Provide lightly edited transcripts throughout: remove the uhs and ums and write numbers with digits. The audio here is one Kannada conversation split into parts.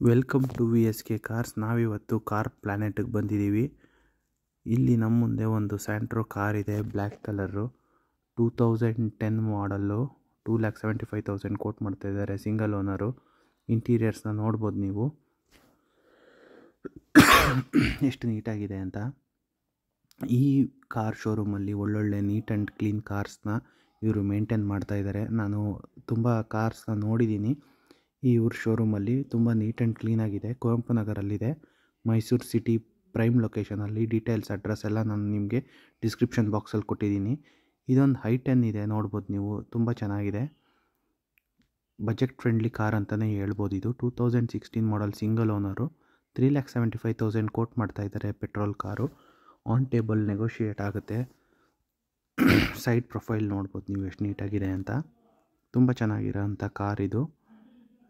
Welcome to V S K cars. ನಾವಿವತ್ತು ಕಾರ್ ಪ್ಲ್ಯಾನೆಟ್ಗೆ ಬಂದಿದ್ದೀವಿ. ಇಲ್ಲಿ ನಮ್ಮ ಮುಂದೆ ಒಂದು ಸ್ಯಾಂಟ್ರೋ ಕಾರ್ ಇದೆ, ಬ್ಲ್ಯಾಕ್ ಕಲರು, 2010 ಮಾಡಲ್ಲು, 2,75,000 ಕೋಟ್ ಮಾಡ್ತಾ ಇದ್ದಾರೆ. Single owner. ಇಂಟೀರಿಯರ್ಸ್ನ ನೋಡ್ಬೋದು ನೀವು ಎಷ್ಟು ನೀಟಾಗಿದೆ ಅಂತ. ಈ ಕಾರ್ ಶೋರೂಮಲ್ಲಿ ಒಳ್ಳೊಳ್ಳೆ ನೀಟ್ ಆ್ಯಂಡ್ ಕ್ಲೀನ್ ಕಾರ್ಸ್ನ ಇವರು ಮೇಂಟೈನ್ ಮಾಡ್ತಾಯಿದ್ದಾರೆ. ನಾನು ತುಂಬ ಕಾರ್ಸ್ನ ನೋಡಿದ್ದೀನಿ. ಈ ಇವ್ರ ಶೋರೂಮಲ್ಲಿ ತುಂಬ ನೀಟ್ ಆ್ಯಂಡ್ ಕ್ಲೀನಾಗಿದೆ. ಕುವೆಂಪು ನಗರಲ್ಲಿದೆ, ಮೈಸೂರು ಸಿಟಿ ಪ್ರೈಮ್ ಲೊಕೇಶನಲ್ಲಿ. ಡೀಟೇಲ್ಸ್ ಅಡ್ರೆಸ್ ಎಲ್ಲ ನಾನು ನಿಮಗೆ ಡಿಸ್ಕ್ರಿಪ್ಷನ್ ಬಾಕ್ಸಲ್ಲಿ ಕೊಟ್ಟಿದ್ದೀನಿ. ಇದೊಂದು I10 ಇದೆ, ನೋಡ್ಬೋದು ನೀವು. ತುಂಬ ಚೆನ್ನಾಗಿದೆ, ಬಜೆಟ್ ಫ್ರೆಂಡ್ಲಿ ಕಾರ್ ಅಂತಲೇ ಹೇಳ್ಬೋದು. ಇದು 2016 ಮಾಡಲ್, ಸಿಂಗಲ್ ಓನರು, 3,75,000 ಕೋಟ್ ಮಾಡ್ತಾಯಿದ್ದಾರೆ. Petrol car, on table negotiate ಆಗುತ್ತೆ. ಸೈಡ್ ಪ್ರೊಫೈಲ್ ನೋಡ್ಬೋದು ನೀವು ಎಷ್ಟು ನೀಟಾಗಿದೆ ಅಂತ. ತುಂಬ ಚೆನ್ನಾಗಿರೋಂಥ ಕಾರ್ ಇದು,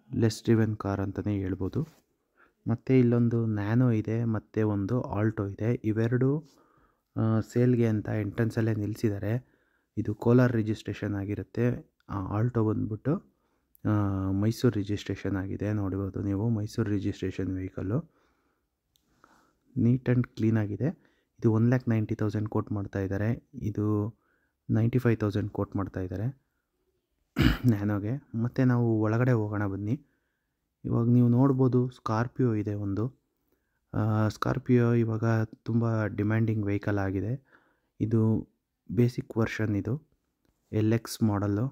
ಲೆಸ್ ಡ್ರಿವೆನ್ ಕಾರ್ ಅಂತಲೇ ಹೇಳ್ಬೋದು. ಮತ್ತು ಇಲ್ಲೊಂದು ನ್ಯಾನೋ ಇದೆ, ಮತ್ತು ಒಂದು ಆಲ್ಟೋ ಇದೆ. ಇವೆರಡು ಸೇಲ್ಗೆ ಅಂತ ಎಂಟ್ರೆನ್ಸಲ್ಲೇ ನಿಲ್ಲಿಸಿದ್ದಾರೆ. ಇದು ಕೋಲಾರ ರಿಜಿಸ್ಟ್ರೇಷನ್ ಆಗಿರುತ್ತೆ. ಆಲ್ಟೋ ಬಂದ್ಬಿಟ್ಟು ಮೈಸೂರು ರಿಜಿಸ್ಟ್ರೇಷನ್ ಆಗಿದೆ, ನೋಡ್ಬೋದು ನೀವು. Mysuru registration vehicle, neat and ಕ್ಲೀನಾಗಿದೆ. ಇದು 1,90,000 ಕೋಟ್ ಮಾಡ್ತಾಯಿದ್ದಾರೆ. ಇದು 95,000 ಕೋಟ್ ಮಾಡ್ತಾಯಿದ್ದಾರೆ ನ್ಯಾನೋಗೆ. ಮತ್ತು ನಾವು ಒಳಗಡೆ ಹೋಗೋಣ ಬನ್ನಿ. ಇವಾಗ ನೀವು ನೋಡ್ಬೋದು, ಸ್ಕಾರ್ಪಿಯೋ ಇದೆ ಒಂದು. ಸ್ಕಾರ್ಪಿಯೋ ಇವಾಗ ತುಂಬ ಡಿಮ್ಯಾಂಡಿಂಗ್ ವೆಹಿಕಲ್ ಆಗಿದೆ. ಇದು ಬೇಸಿಕ್ ವರ್ಷನ್, ಇದು LX ಮಾಡಲ್ಲು,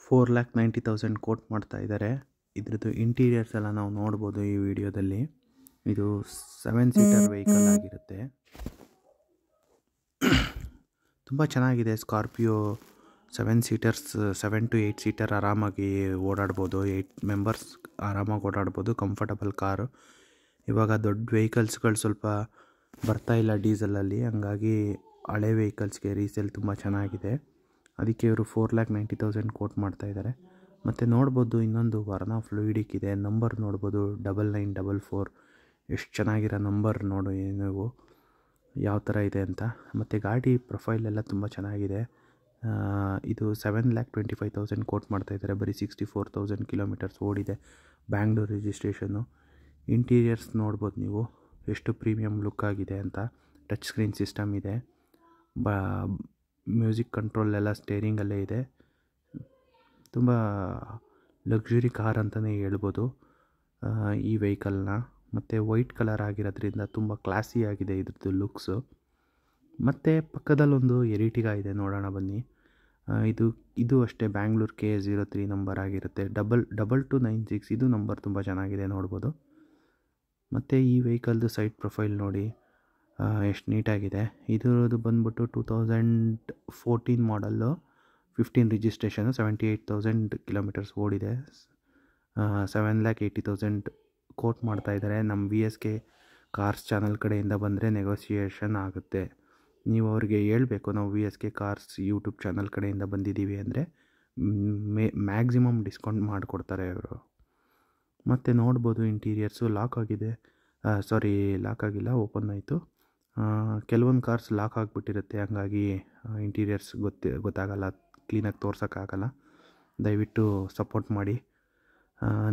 4,90,000 ಕೋಟ್ ಮಾಡ್ತಾಯಿದ್ದಾರೆ. ಇದ್ರದ್ದು ಇಂಟೀರಿಯರ್ಸ್ ಎಲ್ಲ ನಾವು ನೋಡ್ಬೋದು ಈ ವಿಡಿಯೋದಲ್ಲಿ. ಇದು 7 ಸೀಟರ್ ವೆಹಿಕಲ್ ಆಗಿರುತ್ತೆ. ತುಂಬ ಚೆನ್ನಾಗಿದೆ ಸ್ಕಾರ್ಪಿಯೋ. 7 ಸೀಟರ್ಸ್, 7 to 8 ಸೀಟರ್ ಆರಾಮಾಗಿ ಓಡಾಡ್ಬೋದು. 8 ಮೆಂಬರ್ಸ್ ಆರಾಮಾಗಿ ಓಡಾಡ್ಬೋದು. Comfortable car. ಇವಾಗ ದೊಡ್ಡ ವೆಹಿಕಲ್ಸ್ಗಳು ಸ್ವಲ್ಪ ಬರ್ತಾಯಿಲ್ಲ ಡೀಸೆಲಲ್ಲಿ, ಹಂಗಾಗಿ ಹಳೆ ವೆಹಿಕಲ್ಸ್ಗೆ ರೀಸೇಲ್ ತುಂಬ ಚೆನ್ನಾಗಿದೆ. ಅದಕ್ಕೆ ಇವರು 4,90,000 ಕೋಟ್ ಮಾಡ್ತಾಯಿದ್ದಾರೆ. ಮತ್ತು ನೋಡ್ಬೋದು, ಇನ್ನೊಂದು ವರ್ನಾ ಫ್ಲೂಯಿಡಿಕ್ ಇದೆ. ನಂಬರ್ ನೋಡ್ಬೋದು, 9944. ಎಷ್ಟು ಚೆನ್ನಾಗಿರೋ ನಂಬರ್ ನೋಡು ನೀವು, ಯಾವ ಥರ ಇದೆ ಅಂತ. ಮತ್ತು ಗಾಡಿ ಪ್ರೊಫೈಲ್ ಎಲ್ಲ ತುಂಬ ಚೆನ್ನಾಗಿದೆ. ಇದು 7,25,000 ಕೋಟ್ ಮಾಡ್ತಾಯಿದ್ದಾರೆ. ಬರೀ 64,000 ಕಿಲೋಮೀಟರ್ಸ್ ಓಡಿದೆ. ಬ್ಯಾಂಗ್ಳೂರು ರಿಜಿಸ್ಟ್ರೇಷನ್ನು. ಇಂಟೀರಿಯರ್ಸ್ ನೋಡ್ಬೋದು ನೀವು ಎಷ್ಟು ಪ್ರೀಮಿಯಮ್ ಲುಕ್ ಆಗಿದೆ ಅಂತ. ಟಚ್ ಸ್ಕ್ರೀನ್ ಸಿಸ್ಟಮ್ ಇದೆ, ಮ್ಯೂಸಿಕ್ ಕಂಟ್ರೋಲ್ ಎಲ್ಲ ಸ್ಟೇರಿಂಗಲ್ಲೇ ಇದೆ. ತುಂಬ ಲಕ್ಸುರಿ ಕಾರ್ ಅಂತಲೇ ಹೇಳ್ಬೋದು ಈ ವೆಹಿಕಲ್ನ. ಮತ್ತು ವೈಟ್ ಕಲರ್ ಆಗಿರೋದ್ರಿಂದ ತುಂಬ ಕ್ಲಾಸಿ ಆಗಿದೆ ಇದ್ರದ್ದು ಲುಕ್ಸು. ಮತ್ತು ಪಕ್ಕದಲ್ಲೊಂದು ಎರಿಟಿಗಾ ಇದೆ, ನೋಡೋಣ ಬನ್ನಿ. ಇದು ಅಷ್ಟೇ ಬ್ಯಾಂಗ್ಳೂರು KA03 ನಂಬರ್ ಆಗಿರುತ್ತೆ. 2296 ಇದು ನಂಬರ್ ತುಂಬ ಚೆನ್ನಾಗಿದೆ, ನೋಡ್ಬೋದು. ಮತ್ತು ಈ ವೆಹಿಕಲ್ದು ಸೈಡ್ ಪ್ರೊಫೈಲ್ ನೋಡಿ ಎಷ್ಟು ನೀಟಾಗಿದೆ. ಇದ್ರದ್ದು ಬಂದ್ಬಿಟ್ಟು 2014 ಮಾಡಲ್ಲು, 15 ರಿಜಿಸ್ಟ್ರೇಷನು, 78,000 ಕಿಲೋಮೀಟರ್ಸ್ ಓಡಿದೆ. 7,80,000 ಕೋಟ್ ಮಾಡ್ತಾಯಿದ್ದಾರೆ. ನಮ್ಮ VSK ಕಾರ್ಸ್ ಚಾನಲ್ ಕಡೆಯಿಂದ ಬಂದರೆ ನೆಗೋಸಿಯೇಷನ್ ಆಗುತ್ತೆ. ನೀವು ಅವ್ರಿಗೆ ಹೇಳಬೇಕು, ನಾವು VSK ಕಾರ್ಸ್ ಯೂಟ್ಯೂಬ್ ಚಾನಲ್ ಕಡೆಯಿಂದ ಬಂದಿದ್ದೀವಿ ಅಂದರೆ ಮ್ಯಾಕ್ಸಿಮಮ್ ಡಿಸ್ಕೌಂಟ್ ಮಾಡಿಕೊಡ್ತಾರೆ ಅವರು. ಮತ್ತು ನೋಡ್ಬೋದು ಇಂಟೀರಿಯರ್ಸು ಲಾಕ್ ಆಗಿದೆ. ಲಾಕ್ ಆಗಿಲ್ಲ, ಓಪನ್ ಆಯಿತು. ಕೆಲವೊಂದು ಕಾರ್ಸ್ ಲಾಕ್ ಆಗಿಬಿಟ್ಟಿರುತ್ತೆ, ಹಂಗಾಗಿ ಇಂಟೀರಿಯರ್ಸ್ ಗೊತ್ತಾಗಲ್ಲ, ಕ್ಲೀನಾಗಿ ತೋರ್ಸೋಕ್ಕಾಗಲ್ಲ. ದಯವಿಟ್ಟು ಸಪೋರ್ಟ್ ಮಾಡಿ.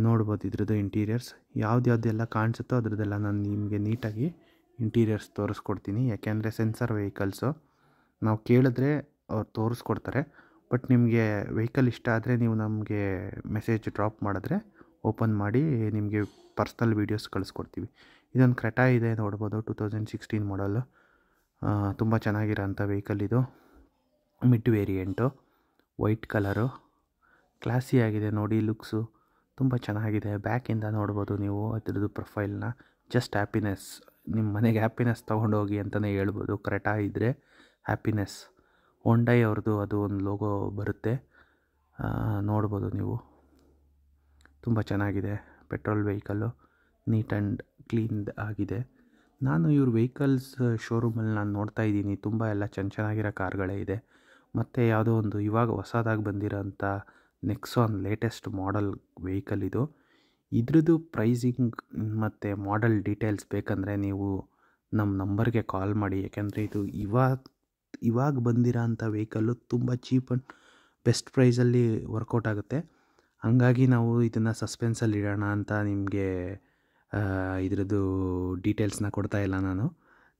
ನೋಡ್ಬೋದು ಇದ್ರದ್ದು ಇಂಟೀರಿಯರ್ಸ್. ಯಾವ್ದೆಲ್ಲ ಕಾಣಿಸುತ್ತೋ ಅದ್ರದ್ದೆಲ್ಲ ನಾನು ನಿಮಗೆ ನೀಟಾಗಿ ಇಂಟೀರಿಯರ್ಸ್ ತೋರಿಸ್ಕೊಡ್ತೀನಿ. ಯಾಕೆಂದರೆ ಸೆನ್ಸರ್ ವೆಹಿಕಲ್ಸು, ನಾವು ಕೇಳಿದ್ರೆ ಅವ್ರು ತೋರಿಸ್ಕೊಡ್ತಾರೆ. ಬಟ್ ನಿಮಗೆ ವೆಹಿಕಲ್ ಇಷ್ಟ ಆದರೆ ನೀವು ನಮಗೆ ಮೆಸೇಜ್ ಡ್ರಾಪ್ ಮಾಡಿದ್ರೆ ಓಪನ್ ಮಾಡಿ ನಿಮಗೆ ಪರ್ಸ್ನಲ್ ವೀಡಿಯೋಸ್ ಕಳಿಸ್ಕೊಡ್ತೀವಿ. ಇದೊಂದು ಕ್ರೆಟಾ ಇದೆ, ನೋಡ್ಬೋದು, 2016 ಮಾಡಲ್ಲು. ತುಂಬ ಚೆನ್ನಾಗಿರೋಂಥ ವೆಹಿಕಲ್ ಇದು. Mid variant, white colour, classy ಆಗಿದೆ ನೋಡಿ ಲುಕ್ಸು, ತುಂಬ ಚೆನ್ನಾಗಿದೆ. ಬ್ಯಾಕಿಂದ ನೋಡ್ಬೋದು ನೀವು ಅದ್ರದ್ದು ಪ್ರೊಫೈಲ್ನ. ಜಸ್ಟ್ ಹ್ಯಾಪಿನೆಸ್, ನಿಮ್ಮ ಮನೆಗೆ ಹ್ಯಾಪಿನೆಸ್ ತೊಗೊಂಡೋಗಿ ಅಂತಲೇ ಹೇಳ್ಬೋದು. ಕ್ರೆಟಾ ಇದ್ದರೆ ಹ್ಯಾಪಿನೆಸ್. ಹೊಂಡೈ ಅವ್ರದ್ದು ಅದು ಒಂದು ಲೋಗೋ ಬರುತ್ತೆ, ನೋಡ್ಬೋದು ನೀವು. ತುಂಬ ಚೆನ್ನಾಗಿದೆ petrol vehicle, neat and clean ಆಗಿದೆ. ನಾನು ಇವ್ರ ವೆಹಿಕಲ್ಸ್ ಶೋರೂಮಲ್ಲಿ ನಾನು ನೋಡ್ತಾ ಇದ್ದೀನಿ, ತುಂಬ ಎಲ್ಲ ಚೆನ್ನಾಗಿರೋ ಕಾರ್ಗಳೇ ಇದೆ. ಮತ್ತು ಯಾವುದೋ ಒಂದು ಇವಾಗ ಹೊಸದಾಗಿ ಬಂದಿರೋಂಥ ನೆಕ್ಸಾನ್ ಲೇಟೆಸ್ಟ್ ಮಾಡಲ್ ವೆಹಿಕಲ್ ಇದು. ಇದ್ರದ್ದು ಪ್ರೈಸಿಂಗ್ ಮತ್ತು ಮಾಡಲ್ ಡೀಟೇಲ್ಸ್ ಬೇಕಂದರೆ ನೀವು ನಮ್ಮ ನಂಬರ್ಗೆ ಕಾಲ್ ಮಾಡಿ. ಯಾಕೆಂದರೆ ಇದು ಇವಾಗ ಬಂದಿರೋ ಅಂಥ ವೆಹಿಕಲ್ಲು ತುಂಬ ಚೀಪ್ ಆ್ಯಂಡ್ ಬೆಸ್ಟ್ ಪ್ರೈಸಲ್ಲಿ ವರ್ಕೌಟ್ ಆಗುತ್ತೆ. ಹಂಗಾಗಿ ನಾವು ಇದನ್ನು ಸಸ್ಪೆನ್ಸಲ್ಲಿ ಇಡೋಣ ಅಂತ ನಿಮಗೆ ಇದ್ರದ್ದು ಡೀಟೇಲ್ಸ್ನ ಕೊಡ್ತಾ ಇಲ್ಲ ನಾನು.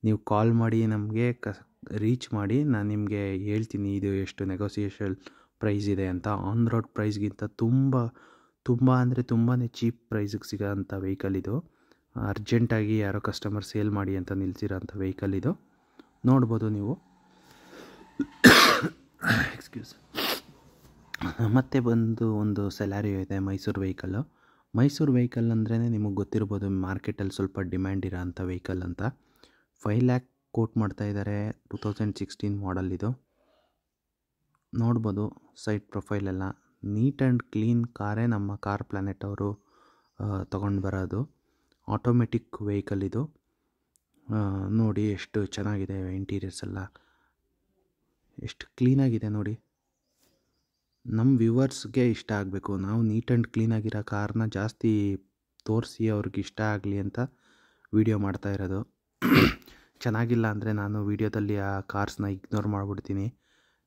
ನೀವು ಕಾಲ್ ಮಾಡಿ ನಮಗೆ ರೀಚ್ ಮಾಡಿ, ನಾನು ನಿಮಗೆ ಹೇಳ್ತೀನಿ ಇದು ಎಷ್ಟು ನೆಗೋಸಿಯೇಷನ್ ಪ್ರೈಸ್ ಇದೆ ಅಂತ. ಆನ್ ರೋಡ್ ಪ್ರೈಸ್ಗಿಂತ ತುಂಬ ಅಂದರೆ ತುಂಬಾ ಚೀಪ್ ಪ್ರೈಸಿಗೆ ಸಿಗೋಂಥ ವೆಹಿಕಲ್ ಇದು. ಅರ್ಜೆಂಟಾಗಿ ಯಾರೋ ಕಸ್ಟಮರ್ ಸೇಲ್ ಮಾಡಿ ಅಂತ ನಿಲ್ಲಿಸಿರೋಂಥ ವೆಹಿಕಲ್ ಇದು. ನೋಡ್ಬೋದು ನೀವು. ಎಕ್ಸ್ಕ್ಯೂಸ್. ಮತ್ತೆ ಬಂದು ಒಂದು ಸೆಲಾರಿಯೋ ಇದೆ, ಮೈಸೂರು ವೆಹಿಕಲ್ಲು. ಮೈಸೂರು ವೆಹಿಕಲ್ ಅಂದ್ರೇ ನಿಮಗೆ ಗೊತ್ತಿರ್ಬೋದು, ಮಾರ್ಕೆಟಲ್ಲಿ ಸ್ವಲ್ಪ ಡಿಮ್ಯಾಂಡ್ ಇರೋ ಅಂಥ ವೆಹಿಕಲ್ ಅಂತ. 5 lakh ಕೋಟ್ ಮಾಡ್ತಾಯಿದ್ದಾರೆ. 2016 ಮಾಡಲ್ ಇದು. ನೋಡ್ಬೋದು ಸೈಡ್ ಪ್ರೊಫೈಲೆಲ್ಲ ನೀಟ್ ಆ್ಯಂಡ್ ಕ್ಲೀನ್ ಕಾರೇ ನಮ್ಮ ಕಾರ್ ಪ್ಲಾನೆಟ್ ಅವರು ತೊಗೊಂಡು ಬರೋದು. ಆಟೋಮೆಟಿಕ್ ವೆಹಿಕಲ್ ಇದು. ನೋಡಿ ಎಷ್ಟು ಚೆನ್ನಾಗಿದೆ, ಇಂಟೀರಿಯರ್ಸ್ ಎಲ್ಲ ಎಷ್ಟು ಕ್ಲೀನಾಗಿದೆ ನೋಡಿ. ನಮ್ಮ ವ್ಯೂವರ್ಸ್ಗೆ ಇಷ್ಟ ಆಗಬೇಕು. ನಾವು ನೀಟ್ ಆ್ಯಂಡ್ ಕ್ಲೀನಾಗಿರೋ ಕಾರ್ನ ಜಾಸ್ತಿ ತೋರಿಸಿ ಅವ್ರಿಗೆ ಇಷ್ಟ ಆಗಲಿ ಅಂತ ವಿಡಿಯೋ ಮಾಡ್ತಾ ಇರೋದು. ಚೆನ್ನಾಗಿಲ್ಲ ಅಂದರೆ ನಾನು ವೀಡಿಯೋದಲ್ಲಿ ಆ ಕಾರ್ಸ್ನ ಇಗ್ನೋರ್ ಮಾಡಿಬಿಡ್ತೀನಿ.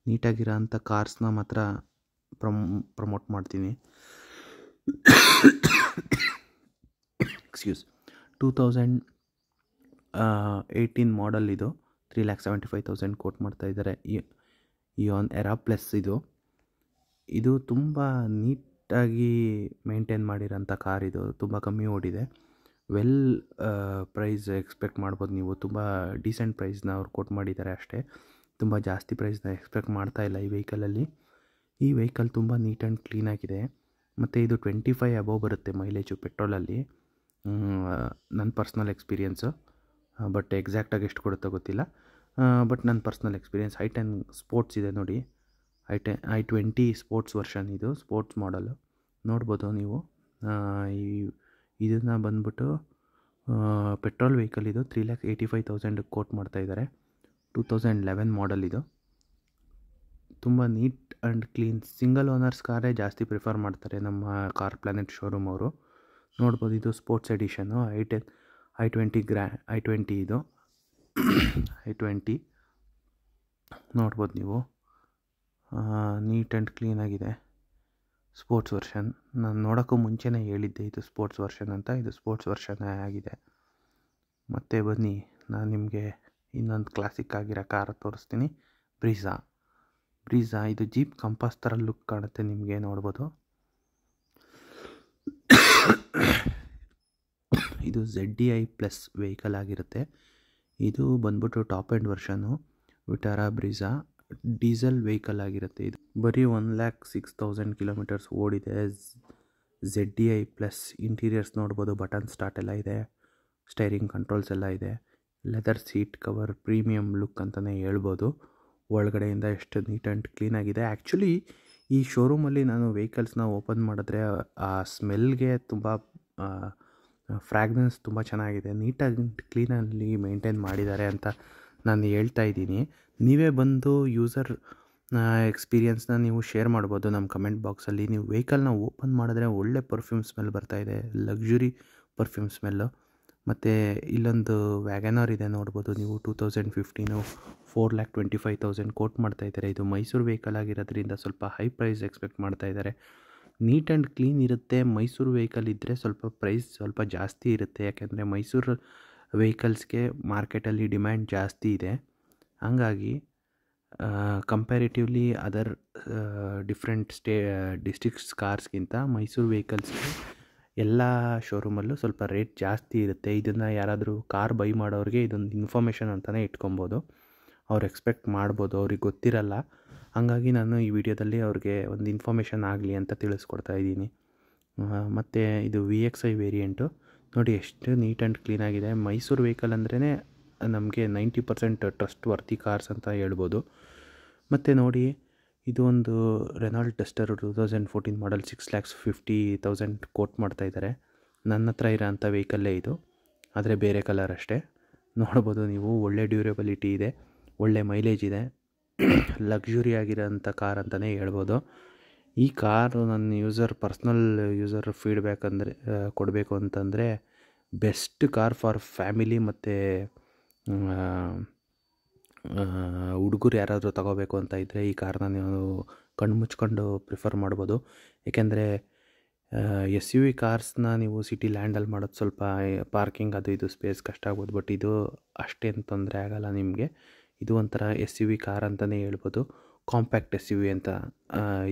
ನೀಟಾಗಿರೋ ಅಂಥ ಕಾರ್ಸ್ನ ಮಾತ್ರ ಪ್ರಮೋಟ್ ಮಾಡ್ತೀನಿ. ಎಕ್ಸ್ಕ್ಯೂಸ್. 2018 ಮಾಡಲ್ ಇದು. 3,75,000 ಕೋಟ್ ಮಾಡ್ತಾಯಿದ್ದಾರೆ. ಇಯಾನ್ ಎರಾ ಪ್ಲಸ್ ಇದು ತುಂಬ ನೀಟಾಗಿ ಮೇಂಟೈನ್ ಮಾಡಿರೋಂಥ ಕಾರ್ ಇದು. ತುಂಬ ಕಮ್ಮಿ ಓಡಿದೆ. ವೆಲ್ ಪ್ರೈಸ್ ಎಕ್ಸ್ಪೆಕ್ಟ್ ಮಾಡ್ಬೋದು ನೀವು. ತುಂಬ ಡೀಸೆಂಟ್ ಪ್ರೈಸ್ನ ಅವ್ರು ಕೋಟ್ ಮಾಡಿದ್ದಾರೆ ಅಷ್ಟೇ. ತುಂಬ ಜಾಸ್ತಿ ಪ್ರೈಸ್ನ ಎಕ್ಸ್ಪೆಕ್ಟ್ ಮಾಡ್ತಾಯಿಲ್ಲ ಈ ವೆಹಿಕಲಲ್ಲಿ. ಈ ವೆಹಿಕಲ್ ತುಂಬ ನೀಟ್ ಆ್ಯಂಡ್ ಕ್ಲೀನಾಗಿದೆ. ಮತ್ತು ಇದು 25 ಅಬೋವ್ ಬರುತ್ತೆ ಮೈಲೇಜು ಪೆಟ್ರೋಲಲ್ಲಿ. ನನ್ನ ಪರ್ಸ್ನಲ್ ಎಕ್ಸ್ಪೀರಿಯೆನ್ಸು, ಬಟ್ ಎಕ್ಸಾಕ್ಟಾಗಿ ಎಷ್ಟು ಕೊಡುತ್ತೋ ಗೊತ್ತಿಲ್ಲ. ಬಟ್ ನನ್ನ ಪರ್ಸ್ನಲ್ ಎಕ್ಸ್ಪೀರಿಯೆನ್ಸ್. i10 ಸ್ಪೋರ್ಟ್ಸ್ ಇದೆ ನೋಡಿ. i20 ಸ್ಪೋರ್ಟ್ಸ್ ವರ್ಷನ್ ಇದು, ಸ್ಪೋರ್ಟ್ಸ್ ಮಾಡಲು. ನೋಡ್ಬೋದು ನೀವು. ಇದನ್ನು ಬಂದ್ಬಿಟ್ಟು ಪೆಟ್ರೋಲ್ ವೆಹಿಕಲ್ ಇದು. 3,85,000 ಕೋಟ್ ಮಾಡ್ತಾಯಿದ್ದಾರೆ. 2011 ಮಾಡಲ್ ಇದು. ತುಂಬ neat and clean. Single owners ಕಾರೇ ಜಾಸ್ತಿ ಪ್ರಿಫರ್ ಮಾಡ್ತಾರೆ ನಮ್ಮ ಕಾರ್ ಪ್ಲಾನೆಟ್ ಶೋರೂಮ್ ಅವರು. ನೋಡ್ಬೋದು ಇದು ಸ್ಪೋರ್ಟ್ಸ್ ಎಡಿಷನ್ನು. i20 ಇದು. i20 ನೋಡ್ಬೋದು ನೀವು. ನೀಟ್ ಆ್ಯಂಡ್ ಕ್ಲೀನಾಗಿದೆ. Sports version. ನಾನು ನೋಡೋಕ್ಕೂ ಮುಂಚೆನೇ ಹೇಳಿದ್ದೆ ಇದು ಸ್ಪೋರ್ಟ್ಸ್ ವರ್ಷನ್ ಅಂತ. ಇದು ಸ್ಪೋರ್ಟ್ಸ್ ವರ್ಷನ್ನೇ ಆಗಿದೆ. ಮತ್ತು ಬನ್ನಿ, ನಾನು ನಿಮಗೆ ಇನ್ನೊಂದು ಕ್ಲಾಸಿಕ್ ಆಗಿರೋ ಕಾರ್ ತೋರಿಸ್ತೀನಿ. ಬ್ರೀಝಾ ಇದು ಜೀಪ್ ಕಂಪಾಸ್ ಥರ ಲುಕ್ ಕಾಣುತ್ತೆ ನಿಮಗೆ. ನೋಡ್ಬೋದು ಇದು ZDI ಪ್ಲಸ್ ವೆಹಿಕಲ್ ಆಗಿರುತ್ತೆ. ಇದು ಬಂದ್ಬಿಟ್ಟು top end version. Vitara Brezza diesel vehicle ಆಗಿರುತ್ತೆ. ಇದು ಬರೀ 1,06,000 ಕಿಲೋಮೀಟರ್ಸ್ ಓಡಿದೆ. ZDI plus. ಇಂಟೀರಿಯರ್ಸ್ ನೋಡ್ಬೋದು, ಬಟನ್ ಸ್ಟಾರ್ಟ್ ಎಲ್ಲ ಇದೆ, ಸ್ಟೈರಿಂಗ್ ಕಂಟ್ರೋಲ್ಸ್ ಎಲ್ಲ ಇದೆ, leather seat cover, premium look ಅಂತಲೇ ಹೇಳ್ಬೋದು. ಒಳಗಡೆಯಿಂದ ಎಷ್ಟು ನೀಟ್ ಆ್ಯಂಡ್ ಕ್ಲೀನಾಗಿದೆ. ಆ್ಯಕ್ಚುಲಿ ಈ ಶೋರೂಮಲ್ಲಿ ನಾನು ವೆಹಿಕಲ್ಸ್ನ ಓಪನ್ ಮಾಡಿದ್ರೆ ಆ ಸ್ಮೆಲ್ಗೆ ತುಂಬ ಫ್ರ್ಯಾಗ್ರೆನ್ಸ್ ತುಂಬ ಚೆನ್ನಾಗಿದೆ. ನೀಟಾಗಿ ಕ್ಲೀನಲ್ಲಿ ಮೇಂಟೈನ್ ಮಾಡಿದ್ದಾರೆ ಅಂತ ನಾನು ಹೇಳ್ತಾ ಇದ್ದೀನಿ. ನೀವೇ ಬಂದು ಯೂಸರ್ ಎಕ್ಸ್ಪೀರಿಯೆನ್ಸ್ನ ನೀವು ಶೇರ್ ಮಾಡ್ಬೋದು ನಮ್ಮ ಕಮೆಂಟ್ ಬಾಕ್ಸಲ್ಲಿ. ನೀವು ವೆಹಿಕಲ್ನ ಓಪನ್ ಮಾಡಿದ್ರೆ ಒಳ್ಳೆ ಪರ್ಫ್ಯೂಮ್ ಸ್ಮೆಲ್ ಬರ್ತಾಯಿದೆ, ಲಕ್ಸುರಿ ಪರ್ಫ್ಯೂಮ್ ಸ್ಮೆಲ್ಲು. ಮತ್ತು ಇಲ್ಲೊಂದು ವ್ಯಾಗನಾರ್ ಇದೆ ನೋಡ್ಬೋದು ನೀವು. 2015 4,25,000 ಕೋಟ್ ಮಾಡ್ತಾಯಿದ್ದಾರೆ. ಇದು ಮೈಸೂರು ವೆಹಿಕಲ್ ಆಗಿರೋದ್ರಿಂದ ಸ್ವಲ್ಪ ಹೈ ಪ್ರೈಸ್ ಎಕ್ಸ್ಪೆಕ್ಟ್ ಮಾಡ್ತಾಯಿದ್ದಾರೆ. ನೀಟ್ ಆ್ಯಂಡ್ ಕ್ಲೀನ್ ಇರುತ್ತೆ. ಮೈಸೂರು ವೆಹಿಕಲ್ ಇದ್ದರೆ ಸ್ವಲ್ಪ ಪ್ರೈಸ್ ಸ್ವಲ್ಪ ಜಾಸ್ತಿ ಇರುತ್ತೆ. ಯಾಕೆಂದರೆ ಮೈಸೂರು ವೆಹಿಕಲ್ಸ್ಗೆ ಮಾರ್ಕೆಟಲ್ಲಿ ಡಿಮ್ಯಾಂಡ್ ಜಾಸ್ತಿ ಇದೆ. ಹಾಗಾಗಿ ಕಂಪ್ಯಾರಿಟಿವ್ಲಿ ಅದರ್ ಡಿಫ್ರೆಂಟ್ ಡಿಸ್ಟ್ರಿಕ್ಟ್ಸ್ ಕಾರ್ಸ್ಗಿಂತ ಮೈಸೂರು ವೆಹಿಕಲ್ಸ್ಗೆ ಎಲ್ಲ ಶೋರೂಮಲ್ಲೂ ಸ್ವಲ್ಪ ರೇಟ್ ಜಾಸ್ತಿ ಇರುತ್ತೆ. ಇದನ್ನು ಯಾರಾದರೂ ಕಾರ್ ಬೈ ಮಾಡೋರಿಗೆ ಇದೊಂದು ಇನ್ಫಾರ್ಮೇಷನ್ ಅಂತಲೇ ಇಟ್ಕೊಬೋದು. ಅವ್ರು ಎಕ್ಸ್ಪೆಕ್ಟ್ ಮಾಡ್ಬೋದು, ಅವ್ರಿಗೆ ಗೊತ್ತಿರಲ್ಲ. ಹಾಗಾಗಿ ನಾನು ಈ ವಿಡಿಯೋದಲ್ಲಿ ಅವ್ರಿಗೆ ಒಂದು ಇನ್ಫಾರ್ಮೇಷನ್ ಆಗಲಿ ಅಂತ ತಿಳಿಸ್ಕೊಡ್ತಾ ಇದ್ದೀನಿ. ಮತ್ತು ಇದು VXI ವೇರಿಯಂಟು. ನೋಡಿ ಎಷ್ಟು ನೀಟ್ ಆ್ಯಂಡ್ ಕ್ಲೀನಾಗಿದೆ. ಮೈಸೂರು ವೆಹಿಕಲ್ ಅಂದ್ರೇ ನಮಗೆ 90% ಟ್ರಸ್ಟ್ ವರ್ತಿ ಕಾರ್ಸ್ ಅಂತ ಹೇಳ್ಬೋದು. ಮತ್ತು ನೋಡಿ, ಇದು ಒಂದು ರೆನಾಲ್ಟ್ ಡಸ್ಟರ್ 2014 ಮಾಡಲ್. 6,50,000 ಕೋಟ್ ಮಾಡ್ತಾಯಿದ್ದಾರೆ. ನನ್ನ ಹತ್ರ ಇರೋ ಅಂಥ ವೆಹಿಕಲ್ಲೇ ಇದು, ಆದರೆ ಬೇರೆ ಕಲರ್ ಅಷ್ಟೇ. ನೋಡ್ಬೋದು ನೀವು. ಒಳ್ಳೆ ಡ್ಯೂರೇಬಲಿಟಿ ಇದೆ, ಒಳ್ಳೆ ಮೈಲೇಜ್ ಇದೆ, ಲಕ್ಸುರಿ ಆಗಿರೋಂಥ ಕಾರ್ ಅಂತಲೇ ಹೇಳ್ಬೋದು. ಈ ಕಾರು ನನ್ನ ಪರ್ಸ್ನಲ್ ಯೂಸರ್ ಫೀಡ್ಬ್ಯಾಕ್ ಅಂದರೆ ಕೊಡಬೇಕು ಅಂತಂದರೆ ಬೆಸ್ಟ್ ಕಾರ್ ಫಾರ್ ಫ್ಯಾಮಿಲಿ ಮತ್ತು ಹುಡುಗರು ಯಾರಾದರೂ ತಗೋಬೇಕು ಅಂತ ಇದ್ದರೆ ಈ ಕಾರ್ನ ನೀವು ಕಣ್ಣು ಮುಚ್ಕೊಂಡು ಪ್ರಿಫರ್ ಮಾಡ್ಬೋದು. ಏಕೆಂದರೆ ಎಸ್ ಯು ವಿ ಕಾರ್ಸ್ನ ನೀವು ಸಿಟಿ ಲ್ಯಾಂಡಲ್ಲಿ ಮಾಡೋದು ಸ್ವಲ್ಪ ಪಾರ್ಕಿಂಗ್ ಅದು ಇದು ಸ್ಪೇಸ್ ಕಷ್ಟ ಆಗ್ಬೋದು. ಬಟ್ ಇದು ಅಷ್ಟೇನು ತೊಂದರೆ ಆಗೋಲ್ಲ ನಿಮಗೆ. ಇದು ಒಂಥರ ಎಸ್ ಯು ವಿ ಕಾರ್ ಅಂತಲೇ ಹೇಳ್ಬೋದು. ಕಾಂಪ್ಯಾಕ್ಟ್ ಎಸ್ ಯು ವಿ ಅಂತ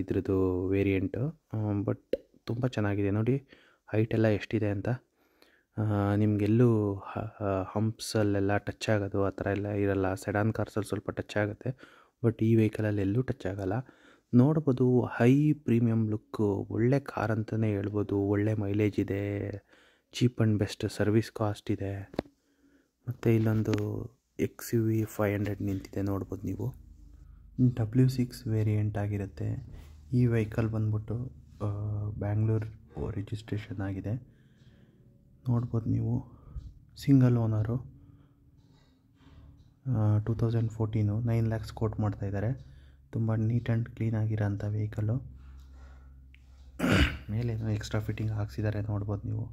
ಇದ್ರದ್ದು ವೇರಿಯಂಟು. ಬಟ್ ತುಂಬ ಚೆನ್ನಾಗಿದೆ ನೋಡಿ, ಹೈಟೆಲ್ಲ ಎಷ್ಟಿದೆ ಅಂತ. ನಿಮಗೆಲ್ಲೂ ಹಂಪ್ಸಲ್ಲೆಲ್ಲ ಟಚ್ ಆಗೋದು ಆ ಥರ ಎಲ್ಲ ಇರೋಲ್ಲ. ಸೆಡಾನ್ ಕಾರ್ಸಲ್ಲಿ ಸ್ವಲ್ಪ ಟಚ್ ಆಗುತ್ತೆ, ಬಟ್ ಈ ವೆಹಿಕಲಲ್ಲಿ ಎಲ್ಲೂ ಟಚ್ ಆಗೋಲ್ಲ. ನೋಡ್ಬೋದು ಹೈ ಪ್ರೀಮಿಯಮ್ ಲುಕ್ಕು, ಒಳ್ಳೆ ಕಾರ್ ಅಂತಲೇ ಹೇಳ್ಬೋದು. ಒಳ್ಳೆ ಮೈಲೇಜ್ ಇದೆ, cheap and best service cost ಇದೆ. ಮತ್ತು ಇಲ್ಲೊಂದು ಎಕ್ಸ್ ಯು ವಿ 500 ನಿಂತಿದೆ ನೋಡ್ಬೋದು ನೀವು. W6 ವೇರಿಯಂಟ್ ಆಗಿರುತ್ತೆ. ಈ ವೆಹಿಕಲ್ ಬಂದ್ಬಿಟ್ಟು ಬ್ಯಾಂಗ್ಳೂರು ರಿಜಿಸ್ಟ್ರೇಷನ್ ಆಗಿದೆ ನೋಡ್ಬೋದು ನೀವು. ಸಿಂಗಲ್ ಓನರು, 2014, 9 lakhs ಕೋಟ್ ಮಾಡ್ತಾಯಿದ್ದಾರೆ. ತುಂಬ ನೀಟ್ ಆ್ಯಂಡ್ ಕ್ಲೀನ್ ಆಗಿರೋಂಥ ವೆಹಿಕಲ್ಲು. ಮೇಲೇನೋ ಎಕ್ಸ್ಟ್ರಾ ಫಿಟ್ಟಿಂಗ್ ಹಾಕ್ಸಿದ್ದಾರೆ ನೋಡ್ಬೋದು ನೀವು.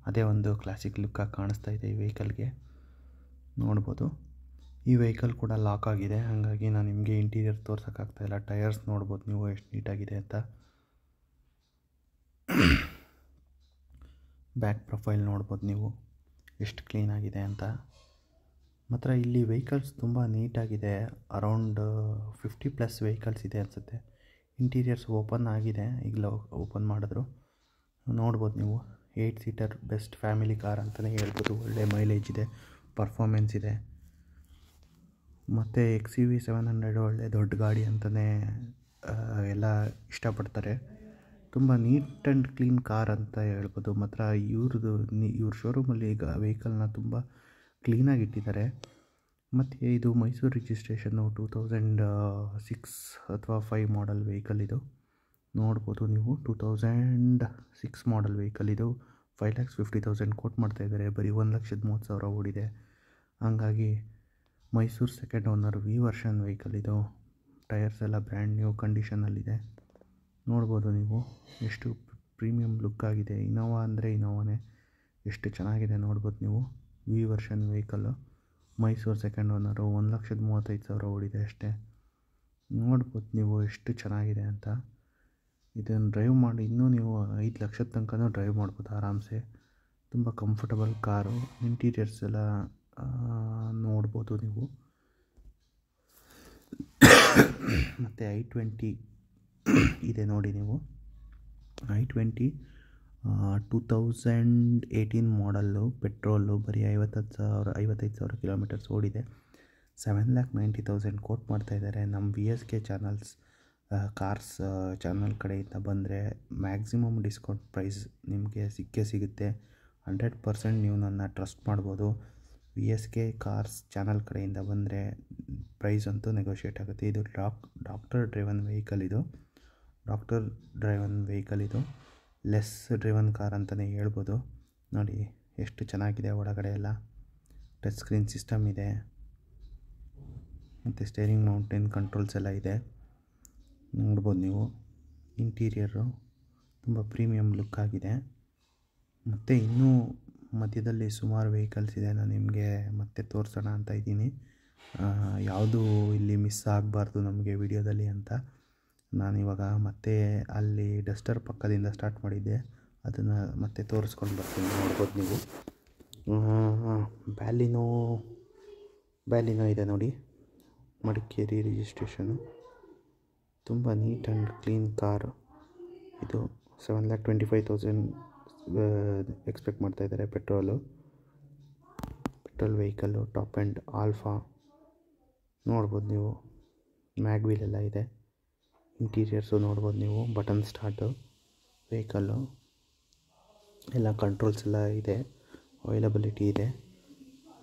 ಅದೇ ಒಂದು ಕ್ಲಾಸಿಕ್ ಲುಕ್ಕಾಗಿ ಕಾಣಿಸ್ತಾ ಇದೆ ಈ ವೆಹಿಕಲ್ಗೆ ನೋಡ್ಬೋದು. ಈ ವೆಹಿಕಲ್ ಕೂಡ ಲಾಕ್ ಆಗಿದೆ, ಹಾಗಾಗಿ ನಾನು ನಿಮಗೆ ಇಂಟೀರಿಯರ್ ತೋರ್ಸೋಕ್ಕಾಗ್ತಾಯಿಲ್ಲ. ಟಯರ್ಸ್ ನೋಡ್ಬೋದು ನೀವು ಎಷ್ಟು ನೀಟಾಗಿದೆ ಅಂತ. ಬ್ಯಾಕ್ ಪ್ರೊಫೈಲ್ ನೋಡ್ಬೋದು ನೀವು ಎಷ್ಟು ಕ್ಲೀನಾಗಿದೆ ಅಂತ. ಮಾತ್ರ ಇಲ್ಲಿ ವೆಹಿಕಲ್ಸ್ ತುಂಬ ನೀಟಾಗಿದೆ. ಅರೌಂಡ್ 50+ ವೆಹಿಕಲ್ಸ್ ಇದೆ ಅನಿಸುತ್ತೆ. ಇಂಟೀರಿಯರ್ಸ್ ಓಪನ್ ಆಗಿದೆ, ಈಗಲೂ ಓಪನ್ ಮಾಡಿದ್ರು ನೋಡ್ಬೋದು ನೀವು. 8 ಸೀಟರ್ ಬೆಸ್ಟ್ ಫ್ಯಾಮಿಲಿ ಕಾರ್ ಅಂತಲೇ ಹೇಳ್ಬೋದು. ಒಳ್ಳೆ ಮೈಲೇಜ್ ಇದೆ, ಪರ್ಫಾರ್ಮೆನ್ಸ್ ಇದೆ. ಮತ್ತು ಎಕ್ಸ್ ಯು ವಿ 700 ಒಳ್ಳೆ ದೊಡ್ಡ ಗಾಡಿ ಅಂತಲೇ ಎಲ್ಲ ಇಷ್ಟಪಡ್ತಾರೆ. ತುಂಬ ನೀಟ್ ಆ್ಯಂಡ್ ಕ್ಲೀನ್ ಕಾರ್ ಅಂತ ಹೇಳ್ಬೋದು. ಮಾತ್ರ ಇವ್ರ ಶೋರೂಮಲ್ಲಿ ಈಗ ವೆಹಿಕಲ್ನ ತುಂಬ ಕ್ಲೀನಾಗಿ ಇಟ್ಟಿದ್ದಾರೆ. ಮತ್ತು ಇದು ಮೈಸೂರು ರಿಜಿಸ್ಟ್ರೇಷನ್ನು 2006 ಅಥವಾ 5 ಮಾಡಲ್ ವೆಹಿಕಲ್ ಇದು ನೋಡ್ಬೋದು ನೀವು. 2006 ಮಾಡಲ್ ವೆಹಿಕಲ್ ಇದು. 5,50,000 ಕೋಟ್ ಮಾಡ್ತಾಯಿದ್ದಾರೆ. ಬರೀ 1,30,000 ಓಡಿದೆ. ಹಂಗಾಗಿ Mysore second owner V version vehicle ಇದು. ಟಯರ್ಸ್ ಎಲ್ಲ ಬ್ರ್ಯಾಂಡ್ ನ್ಯೂ ಕಂಡೀಷನಲ್ಲಿದೆ ನೋಡ್ಬೋದು ನೀವು. ಎಷ್ಟು ಪ್ರೀಮಿಯಂ ಲುಕ್ ಆಗಿದೆ. ಇನೋವಾ ಅಂದರೆ ಇನೋವಾನೇ, ಎಷ್ಟು ಚೆನ್ನಾಗಿದೆ ನೋಡ್ಬೋದು ನೀವು. V version vehicle, Mysore second owner, 1,35,000 ಓಡಿದೆ ಅಷ್ಟೇ. ನೋಡ್ಬೋದು ನೀವು ಎಷ್ಟು ಚೆನ್ನಾಗಿದೆ ಅಂತ. ಇದನ್ನು ಡ್ರೈವ್ ಮಾಡಿ ಇನ್ನೂ ನೀವು 5 ಲಕ್ಷದ ತನಕನೂ ಡ್ರೈವ್ ಮಾಡ್ಬೋದು ಆರಾಮ್ಸೆ. ತುಂಬ ಕಂಫರ್ಟಬಲ್ ಕಾರು. ಇಂಟೀರಿಯರ್ಸ್ ಎಲ್ಲ ನೋಡ್ಬೋದು ನೀವು. ಮತ್ತು I20 ಇದೆ ನೋಡಿ ನೀವು. I20 2018 ಮಾಡಲ್ಲು, ಪೆಟ್ರೋಲು, ಬರೀ 55,000 ಕಿಲೋಮೀಟರ್ಸ್ ಓಡಿದೆ. 7,90,000 ಕೋಟ್ ಮಾಡ್ತಾಯಿದ್ದಾರೆ. ನಮ್ಮ VSK ಚಾನಲ್ಸ್ ಕಾರ್ಸ್ ಚಾನಲ್ ಕಡೆಯಿಂದ ಬಂದರೆ ಮ್ಯಾಕ್ಸಿಮಮ್ ಡಿಸ್ಕೌಂಟ್ ಪ್ರೈಸ್ ನಿಮಗೆ ಸಿಗುತ್ತೆ. 100% ನೀವು ನನ್ನ ಟ್ರಸ್ಟ್ ಮಾಡ್ಬೋದು. VSK ಕಾರ್ಸ್ ಚಾನಲ್ ಕಡೆಯಿಂದ ಬಂದರೆ ಪ್ರೈಸ್ ಅಂತೂ ನೆಗೋಷಿಯೇಟ್ ಆಗುತ್ತೆ. ಇದು ಡಾಕ್ಟರ್ ಡ್ರೈವನ್ ವೆಹಿಕಲ್ ಇದು. ಲೆಸ್ ಡ್ರೈವನ್ ಕಾರ್ ಅಂತಲೇ ಹೇಳ್ಬೋದು. ನೋಡಿ ಎಷ್ಟು ಚೆನ್ನಾಗಿದೆ. ಒಳಗಡೆ ಎಲ್ಲ ಟಚ್ ಸ್ಕ್ರೀನ್ ಸಿಸ್ಟಮ್ ಇದೆ, ಮತ್ತು ಸ್ಟೇರಿಂಗ್ ಮೌಂಟೇನ್ ಕಂಟ್ರೋಲ್ಸ್ ಎಲ್ಲ ಇದೆ ನೋಡ್ಬೋದು ನೀವು. ಇಂಟೀರಿಯರು ತುಂಬ ಪ್ರೀಮಿಯಂ ಲುಕ್ ಆಗಿದೆ. ಮತ್ತು ಇನ್ನೂ ಮಧ್ಯದಲ್ಲಿ ಸುಮಾರು ವೆಹಿಕಲ್ಸ್ ಇದೆ. ನಾನು ನಿಮಗೆ ಮತ್ತೆ ತೋರಿಸೋಣ ಅಂತ ಇದ್ದೀನಿ. ಯಾವುದೂ ಇಲ್ಲಿ ಮಿಸ್ ಆಗಬಾರ್ದು ನಮಗೆ ವಿಡಿಯೋದಲ್ಲಿ ಅಂತ ನಾನಿವಾಗ ಮತ್ತೆ ಅಲ್ಲಿ ಡಸ್ಟರ್ ಪಕ್ಕದಿಂದ ಸ್ಟಾರ್ಟ್ ಮಾಡಿದ್ದೆ, ಅದನ್ನು ಮತ್ತೆ ತೋರಿಸ್ಕೊಂಡು ಬರ್ತೀನಿ ನೋಡ್ಬೋದು ನೀವು. ಬ್ಯಾಲಿನೋ ಇದೆ ನೋಡಿ, ಮಡಿಕೇರಿ ರಿಜಿಸ್ಟ್ರೇಷನು. ತುಂಬ ನೀಟ್ ಆ್ಯಂಡ್ ಕ್ಲೀನ್ ಕಾರು ಇದು. 7,25,000 ಎಕ್ಸ್ಪೆಕ್ಟ್ ಮಾಡ್ತಾಯಿದ್ದಾರೆ. Petrol vehicle, top and alpha ನೋಡ್ಬೋದು ನೀವು. ಮ್ಯಾಗ್ವೀಲ್ ಎಲ್ಲ ಇದೆ. ಇಂಟೀರಿಯರ್ಸು ನೋಡ್ಬೋದು ನೀವು. ಬಟನ್ ಸ್ಟಾರ್ಟು ವೆಹಿಕಲ್ಲು ಎಲ್ಲ, ಕಂಟ್ರೋಲ್ಸ್ ಎಲ್ಲ ಇದೆ, ಅವೈಲಬಿಲಿಟಿ ಇದೆ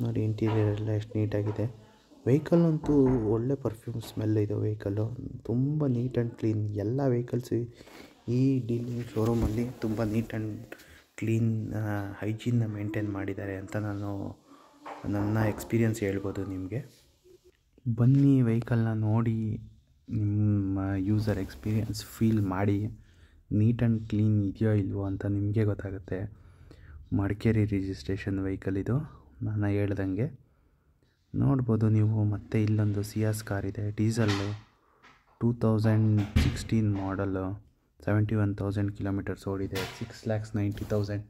ನೋಡಿ. ಇಂಟೀರಿಯರ್ ಎಲ್ಲ ಎಷ್ಟು ನೀಟಾಗಿದೆ. ವೆಹಿಕಲ್ ಅಂತೂ ಒಳ್ಳೆ ಪರ್ಫ್ಯೂಮ್ ಸ್ಮೆಲ್ ಇದೆ ವೆಹಿಕಲ್ಲು. ತುಂಬ ನೀಟ್ ಆ್ಯಂಡ್ ಕ್ಲೀನ್. ಎಲ್ಲ ವೆಹಿಕಲ್ಸ್ ಈ ಡೀಲಿಂಗ್ ಶೋರೂಮಲ್ಲಿ ತುಂಬ ನೀಟ್ ಆ್ಯಂಡ್ ಕ್ಲೀನ್ ಹೈಜೀನ್ನ ಮೇಂಟೈನ್ ಮಾಡಿದ್ದಾರೆ ಅಂತ ನಾನು ನನ್ನ ಎಕ್ಸ್ಪೀರಿಯನ್ಸ್ ಹೇಳ್ಬೋದು ನಿಮಗೆ. ಬನ್ನಿ ವೆಹಿಕಲ್ನ ನೋಡಿ, ನಿಮ್ಮ ಯೂಸರ್ ಎಕ್ಸ್ಪೀರಿಯನ್ಸ್ ಫೀಲ್ ಮಾಡಿ. ನೀಟ್ ಆ್ಯಂಡ್ ಕ್ಲೀನ್ ಇದೆಯೋ ಇಲ್ವೋ ಅಂತ ನಿಮಗೆ ಗೊತ್ತಾಗುತ್ತೆ. ಮಡಿಕೇರಿ ರಿಜಿಸ್ಟ್ರೇಷನ್ ವೆಹಿಕಲ್ ಇದು, ನಾನು ಹೇಳ್ದಂಗೆ ನೋಡ್ಬೋದು ನೀವು. ಮತ್ತು ಇಲ್ಲೊಂದು ಸಿಯಾಸ್ ಕಾರ್ ಇದೆ, ಡೀಸಲ್ಲು, 2016 ಮಾಡಲು. 71,000 ಕಿಲೋಮೀಟರ್ಸ್ ಓಡಿದೆ. 6,90,000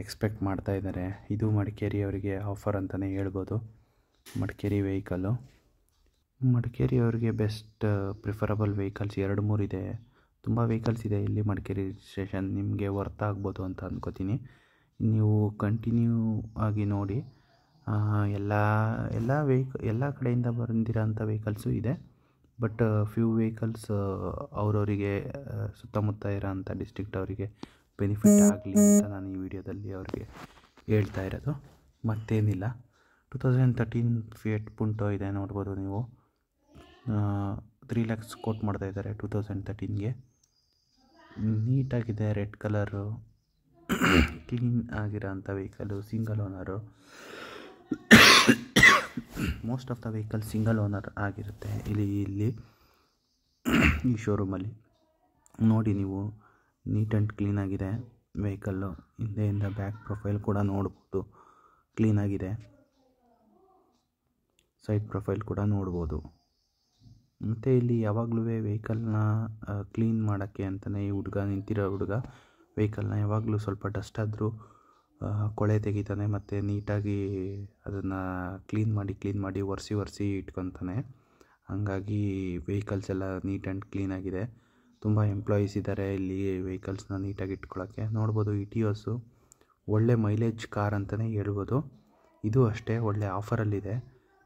ಎಕ್ಸ್ಪೆಕ್ಟ್ ಮಾಡ್ತಾ ಇದ್ದಾರೆ. ಇದು ಮಡಿಕೇರಿ ಅವರಿಗೆ ಆಫರ್ ಅಂತಲೇ ಹೇಳ್ಬೋದು. ಮಡಿಕೇರಿ ವೆಹಿಕಲ್ಲು ಮಡಿಕೇರಿ ಅವರಿಗೆ ಬೆಸ್ಟ್ ಪ್ರಿಫರಬಲ್ ವೆಹಿಕಲ್ಸ್ 2-3 ಇದೆ. ತುಂಬ ವೆಹಿಕಲ್ಸ್ ಇದೆ ಇಲ್ಲಿ ಮಡಿಕೇರಿ ರಿಜಿಸ್ಟ್ರೇಷನ್. ನಿಮಗೆ ವರ್ತ್ ಆಗ್ಬೋದು ಅಂತ ಅಂದ್ಕೋತೀನಿ. ನೀವು ಕಂಟಿನ್ಯೂ ಆಗಿ ನೋಡಿ. ಎಲ್ಲ ಕಡೆಯಿಂದ ಬಂದಿರೋಂಥ ವೆಹಿಕಲ್ಸು ಇದೆ. ಬಟ್ ಫ್ಯೂ ವೆಹಿಕಲ್ಸ್ ಅವರವರಿಗೆ ಸುತ್ತಮುತ್ತ ಇರೋಂಥ ಡಿಸ್ಟ್ರಿಕ್ಟ್ ಅವರಿಗೆ ಬೆನಿಫಿಟ್ ಆಗಲಿ ಅಂತ ನಾನು ಈ ವಿಡಿಯೋದಲ್ಲಿ ಅವ್ರಿಗೆ ಹೇಳ್ತಾ ಇರೋದು, ಮತ್ತೇನಿಲ್ಲ. 2013 ಫಿಯಟ್ ಪುಂಟೋ ಇದೆ, ನೋಡ್ಬೋದು ನೀವು. 3 lakhs ಕೋಟ್ ಮಾಡ್ತಾಯಿದ್ದಾರೆ 2013ಗೆ. ನೀಟಾಗಿದೆ, ರೆಡ್ ಕಲರು, ಕ್ಲೀನ್ ಆಗಿರೋಂಥ vehicle, single owner. Most of the vehicle single owner ಆಗಿರುತ್ತೆ ಇಲ್ಲಿ ಈ ಶೋರೂಮಲ್ಲಿ. ನೋಡಿ ನೀವು, ನೀಟ್ ಆ್ಯಂಡ್ ಕ್ಲೀನಾಗಿದೆ ವೆಹಿಕಲ್ಲು. ಹಿಂದೆಯಿಂದ ಬ್ಯಾಕ್ ಪ್ರೊಫೈಲ್ ಕೂಡ ನೋಡ್ಬೋದು, ಕ್ಲೀನಾಗಿದೆ. ಸೈಡ್ ಪ್ರೊಫೈಲ್ ಕೂಡ ನೋಡ್ಬೋದು. ಮತ್ತು ಇಲ್ಲಿ ಯಾವಾಗಲೂ ವೆಹಿಕಲ್ನ ಕ್ಲೀನ್ ಮಾಡೋಕ್ಕೆ ಅಂತಲೇ ಈ ನಿಂತಿರೋ ಹುಡುಗ ವೆಹಿಕಲ್ನ ಯಾವಾಗಲೂ ಸ್ವಲ್ಪ ಡಸ್ಟ್ ಆದರೂ ಕೊಳೆ ತೆಗಿತಾನೆ ಮತ್ತು ನೀಟಾಗಿ ಅದನ್ನು ಕ್ಲೀನ್ ಮಾಡಿ ಒರೆಸಿ ಇಟ್ಕೊತಾನೆ. ಹಾಗಾಗಿ ವೆಹಿಕಲ್ಸ್ ಎಲ್ಲ ನೀಟ್ ಆ್ಯಂಡ್ ಕ್ಲೀನಾಗಿದೆ. ತುಂಬ ಎಂಪ್ಲಾಯೀಸ್ ಇದ್ದಾರೆ ಇಲ್ಲಿ ವೆಹಿಕಲ್ಸ್ನ ನೀಟಾಗಿ ಇಟ್ಕೊಳ್ಳೋಕ್ಕೆ. ನೋಡ್ಬೋದು ಇಟಿಯೋಸು ಒಳ್ಳೆ ಮೈಲೇಜ್ ಕಾರ್ ಅಂತಲೇ ಹೇಳ್ಬೋದು. ಇದು ಅಷ್ಟೇ ಒಳ್ಳೆ ಆಫರಲ್ಲಿದೆ.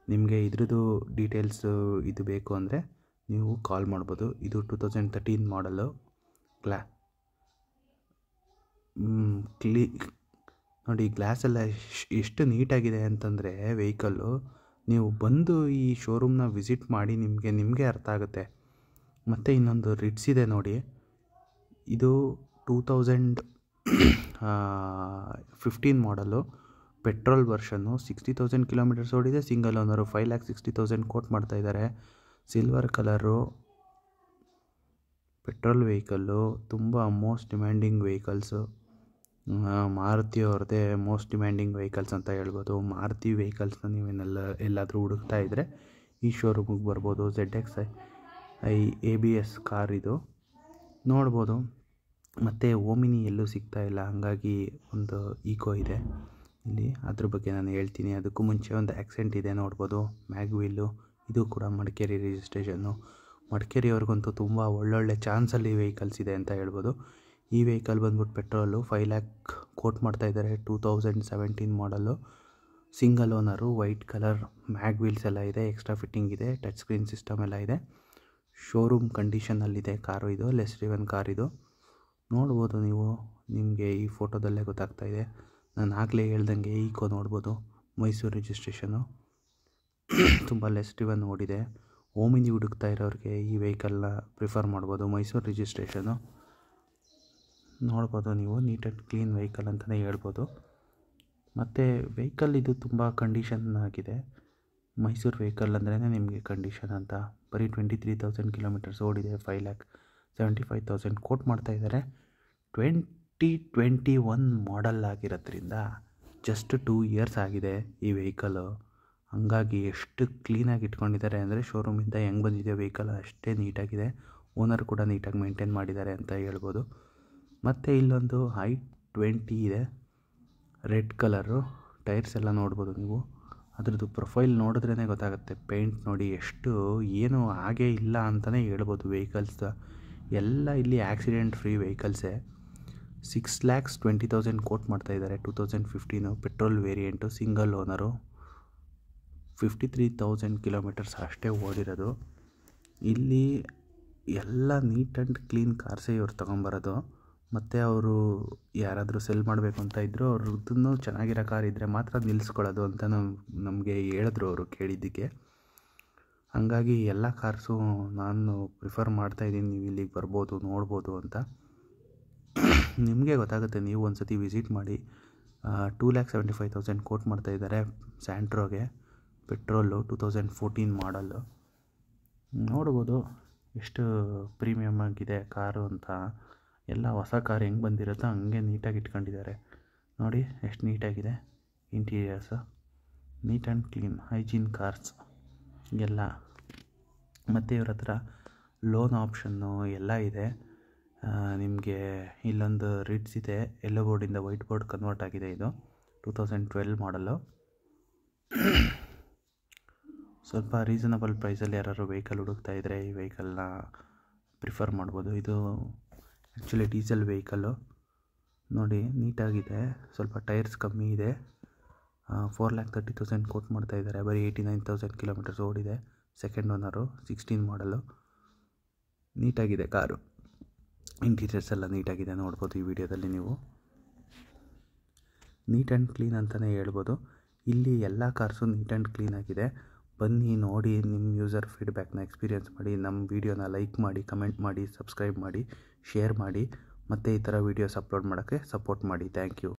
ನಿಮಗೆ ಇದ್ರದ್ದು ಡೀಟೇಲ್ಸು ಇದು ಬೇಕು ಅಂದರೆ ನೀವು ಕಾಲ್ ಮಾಡ್ಬೋದು. ಇದು 2013 ಮಾಡಲು. ನೋಡಿ ಗ್ಲಾಸೆಲ್ಲ ಎಷ್ಟು ನೀಟಾಗಿದೆ ಅಂತಂದರೆ ವೆಹಿಕಲ್ಲು. ನೀವು ಬಂದು ಈ ಶೋರೂಮ್ನ ವಿಸಿಟ್ ಮಾಡಿ ನಿಮಗೆ ಅರ್ಥ ಆಗುತ್ತೆ. ಮತ್ತು ಇನ್ನೊಂದು ರಿಟ್ಸ್ ಇದೆ ನೋಡಿ, ಇದು 2015 ಮಾಡಲು, ಪೆಟ್ರೋಲ್ ವರ್ಷನ್ನು, 60,000 ಕಿಲೋಮೀಟರ್ಸ್ ಓಡಿದೆ, ಸಿಂಗಲ್ ಓನರು. 5,60,000 ಕೋಟ್ ಮಾಡ್ತಾಯಿದ್ದಾರೆ. ಸಿಲ್ವರ್ ಕಲರು ಪೆಟ್ರೋಲ್ ವೆಹಿಕಲ್ಲು, ತುಂಬ ಮೋಸ್ಟ್ ಡಿಮ್ಯಾಂಡಿಂಗ್ ವೆಹಿಕಲ್ಸು. ಮಾರುತಿ ಅವ್ರದ್ದೇ ಮೋಸ್ಟ್ ಡಿಮ್ಯಾಂಡಿಂಗ್ ವೆಹಿಕಲ್ಸ್ ಅಂತ ಹೇಳ್ಬೋದು. ಮಾರುತಿ ವೆಹಿಕಲ್ಸ್ನ ಎಲ್ಲಾದರೂ ಹುಡುಕ್ತಾ ಇದ್ದರೆ ಈ ಶೋರೂಮಿಗೆ ಬರ್ಬೋದು. ZXi ABS ಕಾರ್ ಇದು, ನೋಡ್ಬೋದು. ಮತ್ತು ಓಮಿನಿ ಎಲ್ಲೂ ಸಿಗ್ತಾ ಇಲ್ಲ, ಹಾಗಾಗಿ ಒಂದು ಈಕೋ ಇದೆ ಇಲ್ಲಿ. ಅದ್ರ ಬಗ್ಗೆ ನಾನು ಹೇಳ್ತೀನಿ. ಅದಕ್ಕೂ ಮುಂಚೆ ಒಂದು ಆ್ಯಕ್ಸೆಂಟ್ ಇದೆ, ನೋಡ್ಬೋದು. ಮ್ಯಾಗ್ವೀಲು, ಇದು ಕೂಡ ಮಡಿಕೇರಿ ರಿಜಿಸ್ಟ್ರೇಷನ್ನು. ಮಡಿಕೇರಿಯವ್ರಿಗಂತೂ ತುಂಬ ಒಳ್ಳೊಳ್ಳೆ ಚಾನ್ಸಲ್ಲಿ ವೆಹಿಕಲ್ಸ್ ಇದೆ ಅಂತ ಹೇಳ್ಬೋದು. ಈ ವೆಹಿಕಲ್ ಬಂದ್ಬಿಟ್ಟು ಪೆಟ್ರೋಲು 5 lakh ಕೋಟ್ ಮಾಡ್ತಾಯಿದ್ದಾರೆ. 2017 model, single owner, white colour, mag wheels ಎಲ್ಲ ಇದೆ, ಎಕ್ಸ್ಟ್ರಾ ಫಿಟ್ಟಿಂಗ್ ಇದೆ, ಟಚ್ ಸ್ಕ್ರೀನ್ ಸಿಸ್ಟಮ್ ಎಲ್ಲ ಇದೆ. ಶೋರೂಮ್ ಕಂಡೀಷನಲ್ಲಿದೆ ಕಾರು. ಇದು ಲೆಸ್ ಡ್ರಿವನ್ ಕಾರ್ ಇದು, ನೋಡ್ಬೋದು ನೀವು. ನಿಮಗೆ ಈ ಫೋಟೋದಲ್ಲೇ ಗೊತ್ತಾಗ್ತಾಯಿದೆ. ನಾನು ಆಗಲೇ ಹೇಳ್ದಂಗೆ ಈಕೋ ನೋಡ್ಬೋದು, ಮೈಸೂರು ರಿಜಿಸ್ಟ್ರೇಷನು. ತುಂಬ ಲೆಸ್ ಡ್ರಿವನ್ ಓಡಿದೆ. ಓಮಿನಿ ಹುಡುಕ್ತಾ ಇರೋರಿಗೆ ಈ ವೆಹಿಕಲ್ನ ಪ್ರಿಫರ್ ಮಾಡ್ಬೋದು. ಮೈಸೂರು ರಿಜಿಸ್ಟ್ರೇಷನು, ನೋಡ್ಬೋದು ನೀವು. ನೀಟ್ ಆ್ಯಂಡ್ ಕ್ಲೀನ್ ವೆಹಿಕಲ್ ಅಂತಲೇ ಹೇಳ್ಬೋದು. ಮತ್ತು ವೆಹಿಕಲ್ ಇದು ತುಂಬ ಕಂಡೀಷನ್ ಆಗಿದೆ. ಮೈಸೂರು ವೆಹಿಕಲ್ ಅಂದ್ರೇ ನಿಮಗೆ ಕಂಡೀಷನ್ ಅಂತ. ಬರೀ 23,000 ಕಿಲೋಮೀಟರ್ಸ್ ಓಡಿದೆ. 5,75,000 ಕೋಟ್ ಮಾಡ್ತಾಯಿದ್ದಾರೆ. 2021 ಮಾಡಲ್ ಆಗಿರೋದ್ರಿಂದ ಜಸ್ಟ್ 2 years ಆಗಿದೆ ಈ ವೆಹಿಕಲ್ಲು. ಹಂಗಾಗಿ ಎಷ್ಟು ಕ್ಲೀನಾಗಿ ಇಟ್ಕೊಂಡಿದ್ದಾರೆ ಅಂದರೆ, ಶೋರೂಮಿಂದ ಹೆಂಗೆ ಬಂದಿದೆ ವೆಹಿಕಲ್ ಅಷ್ಟೇ ನೀಟಾಗಿದೆ. ಓನರ್ ಕೂಡ ನೀಟಾಗಿ ಮೇಂಟೈನ್ ಮಾಡಿದ್ದಾರೆ ಅಂತ ಹೇಳ್ಬೋದು. ಮತ್ತು ಇಲ್ಲೊಂದು i20 ಇದೆ, ರೆಡ್ ಕಲರು. ಟೈರ್ಸ್ ಎಲ್ಲ ನೋಡ್ಬೋದು ನೀವು. ಅದ್ರದ್ದು ಪ್ರೊಫೈಲ್ ನೋಡಿದ್ರೇ ಗೊತ್ತಾಗುತ್ತೆ. ಪೇಂಟ್ ನೋಡಿ ಎಷ್ಟು ಏನು ಹಾಗೇ ಇಲ್ಲ ಅಂತಲೇ ಹೇಳ್ಬೋದು. ವೆಹಿಕಲ್ಸ್ ಎಲ್ಲ ಇಲ್ಲಿ ಆಕ್ಸಿಡೆಂಟ್ ಫ್ರೀ ವೆಹಿಕಲ್ಸೇ. 6,20,000 ಕೋಟ್ ಮಾಡ್ತಾಯಿದ್ದಾರೆ. 2015 petrol variant, single owner. 53,000 kilometres ಅಷ್ಟೇ ಓಡಿರೋದು. ಇಲ್ಲಿ ಎಲ್ಲ ನೀಟ್ ಆ್ಯಂಡ್ ಕ್ಲೀನ್ ಕಾರ್ಸೇ ಇವ್ರು ತೊಗೊಂಬರೋದು. ಮತ್ತು ಅವರು ಯಾರಾದರೂ ಸೆಲ್ ಮಾಡಬೇಕು ಅಂತ ಇದ್ದರೂ ಅವ್ರದ್ದನ್ನು ಚೆನ್ನಾಗಿರೋ ಕಾರ್ ಇದ್ದರೆ ಮಾತ್ರ ನಿಲ್ಲಿಸ್ಕೊಳ್ಳೋದು ಅಂತ ನಮಗೆ ಹೇಳಿದ್ರು ಅವರು ಕೇಳಿದ್ದಕ್ಕೆ. ಹಾಗಾಗಿ ಎಲ್ಲ ಕಾರ್ಸು ನಾನು ಪ್ರಿಫರ್ ಮಾಡ್ತಾಯಿದ್ದೀನಿ. ನೀವು ಇಲ್ಲಿಗೆ ಬರ್ಬೋದು, ನೋಡ್ಬೋದು ಅಂತ. ನಿಮಗೆ ಗೊತ್ತಾಗುತ್ತೆ, ನೀವು ಒಂದು ಸತಿ ವಿಸಿಟ್ ಮಾಡಿ. 2,75,000 ಕೋಟ್ ಮಾಡ್ತಾಯಿದ್ದಾರೆ ಸ್ಯಾಂಟ್ರೋಗೆ. ಪೆಟ್ರೋಲು 2014 ಮಾಡಲ್ಲು. ನೋಡ್ಬೋದು ಎಷ್ಟು ಪ್ರೀಮಿಯಮ್ ಆಗಿದೆ ಕಾರು ಅಂತ. ಎಲ್ಲ ಹೊಸ ಕಾರ್ ಹೆಂಗೆ ಬಂದಿರುತ್ತೋ ಹಂಗೆ ನೀಟಾಗಿ ಇಟ್ಕೊಂಡಿದ್ದಾರೆ. ನೋಡಿ ಎಷ್ಟು ನೀಟಾಗಿದೆ interiors. Neat and clean hygiene cars ಎಲ್ಲ. ಮತ್ತು ಇವ್ರ ಹತ್ರ ಲೋನ್ ಆಪ್ಷನ್ನು ಎಲ್ಲ ಇದೆ. ನಿಮಗೆ ಇಲ್ಲೊಂದು ರಿಡ್ಸ್ ಇದೆ, ಯೆಲ್ಲೋ ಬೋರ್ಡಿಂದ ವೈಟ್ ಬೋರ್ಡ್ ಕನ್ವರ್ಟ್ ಆಗಿದೆ. ಇದು 2012 ಮಾಡಲು. ಸ್ವಲ್ಪ ರೀಸನಬಲ್ ಪ್ರೈಸಲ್ಲಿ ಯಾರು ವೆಹಿಕಲ್ ಹುಡುಕ್ತಾ ಇದ್ದರೆ ಈ ವೆಹಿಕಲ್ನ ಪ್ರಿಫರ್ ಮಾಡ್ಬೋದು. ಇದು ಆ್ಯಕ್ಚುಲಿ ಡೀಸೆಲ್ ವೆಹಿಕಲ್ಲು. ನೋಡಿ ನೀಟಾಗಿದೆ, ಸ್ವಲ್ಪ ಟೈರ್ಸ್ ಕಮ್ಮಿ ಇದೆ. 4,30,000 ಕೋಟ್ ಮಾಡ್ತಾ ಇದ್ದಾರೆ. ಬರೀ 89,000 ಕಿಲೋಮೀಟರ್ಸ್ ಓಡಿದೆ. ಸೆಕೆಂಡ್ ಓನರು, 16 ಮಾಡಲು. ನೀಟಾಗಿದೆ ಕಾರು. ಇಂಟೀರಿಯರ್ಸ್ ಎಲ್ಲ ನೀಟಾಗಿದೆ, ನೋಡ್ಬೋದು ಈ ವಿಡಿಯೋದಲ್ಲಿ ನೀವು. ನೀಟ್ ಆ್ಯಂಡ್ ಕ್ಲೀನ್ ಅಂತಲೇ ಹೇಳ್ಬೋದು. ಇಲ್ಲಿ ಎಲ್ಲ ಕಾರ್ಸು ನೀಟ್ ಆ್ಯಂಡ್ ಕ್ಲೀನಾಗಿದೆ. ಬನ್ನಿ ನೋಡಿ, ನಿಮ್ಮ ಯೂಸರ್ ಫೀಡ್ಬ್ಯಾಕ್ನ ಎಕ್ಸ್ಪೀರಿಯೆನ್ಸ್ ಮಾಡಿ. ನಮ್ಮ ವೀಡಿಯೋನ ಲೈಕ್ ಮಾಡಿ, ಕಮೆಂಟ್ ಮಾಡಿ, ಸಬ್ಸ್ಕ್ರೈಬ್ ಮಾಡಿ, ಶೇರ್ ಮಾಡಿ. ಮತ್ತು ಈ ಥರ ವೀಡಿಯೋಸ್ ಅಪ್ಲೋಡ್ ಮಾಡೋಕ್ಕೆ ಸಪೋರ್ಟ್ ಮಾಡಿ. Thank you.